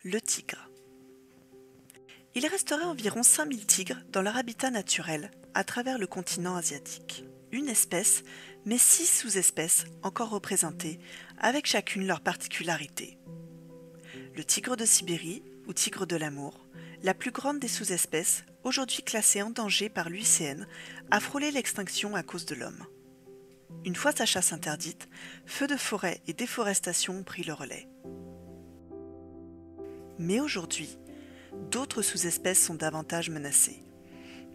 Le tigre. Il resterait environ 5000 tigres dans leur habitat naturel à travers le continent asiatique. Une espèce, mais 6 sous-espèces encore représentées, avec chacune leur particularité. Le tigre de Sibérie, ou tigre de l'amour, la plus grande des sous-espèces, aujourd'hui classée en danger par l'UICN, a frôlé l'extinction à cause de l'homme. Une fois sa chasse interdite, feux de forêt et déforestation ont pris le relais. Mais aujourd'hui, d'autres sous-espèces sont davantage menacées.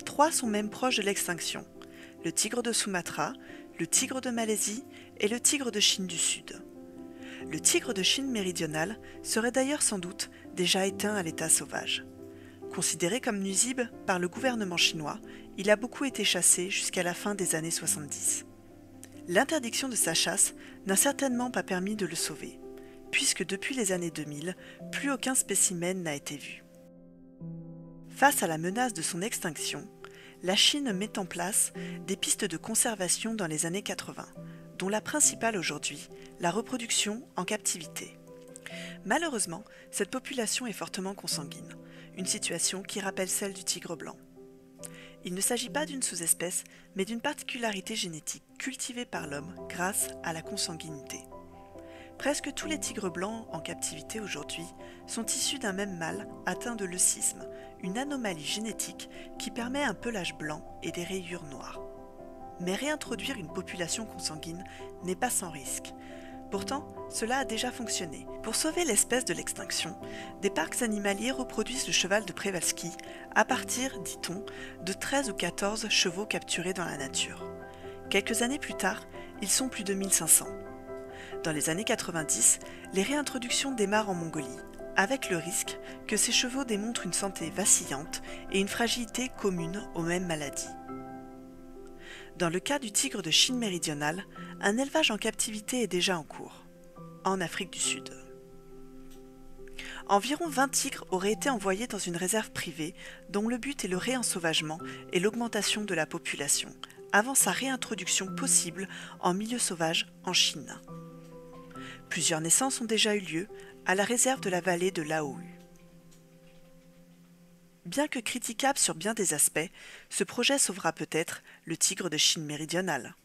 3 sont même proches de l'extinction: le tigre de Sumatra, le tigre de Malaisie et le tigre de Chine du Sud. Le tigre de Chine méridionale serait d'ailleurs sans doute déjà éteint à l'état sauvage. Considéré comme nuisible par le gouvernement chinois, il a beaucoup été chassé jusqu'à la fin des années 70. L'interdiction de sa chasse n'a certainement pas permis de le sauver, puisque depuis les années 2000, plus aucun spécimen n'a été vu. Face à la menace de son extinction, la Chine met en place des pistes de conservation dans les années 80, dont la principale aujourd'hui, la reproduction en captivité. Malheureusement, cette population est fortement consanguine, une situation qui rappelle celle du tigre blanc. Il ne s'agit pas d'une sous-espèce, mais d'une particularité génétique cultivée par l'homme grâce à la consanguinité. Presque tous les tigres blancs en captivité aujourd'hui sont issus d'un même mâle atteint de leucisme, une anomalie génétique qui permet un pelage blanc et des rayures noires. Mais réintroduire une population consanguine n'est pas sans risque. Pourtant, cela a déjà fonctionné. Pour sauver l'espèce de l'extinction, des parcs animaliers reproduisent le cheval de Przewalski à partir, dit-on, de 13 ou 14 chevaux capturés dans la nature. Quelques années plus tard, ils sont plus de 1500. Dans les années 90, les réintroductions démarrent en Mongolie, avec le risque que ces chevaux démontrent une santé vacillante et une fragilité commune aux mêmes maladies. Dans le cas du tigre de Chine méridionale, un élevage en captivité est déjà en cours, en Afrique du Sud. Environ 20 tigres auraient été envoyés dans une réserve privée dont le but est le réensauvagement et l'augmentation de la population, avant sa réintroduction possible en milieu sauvage en Chine. Plusieurs naissances ont déjà eu lieu à la réserve de la vallée de Laohu. Bien que critiquable sur bien des aspects, ce projet sauvera peut-être le tigre de Chine méridionale.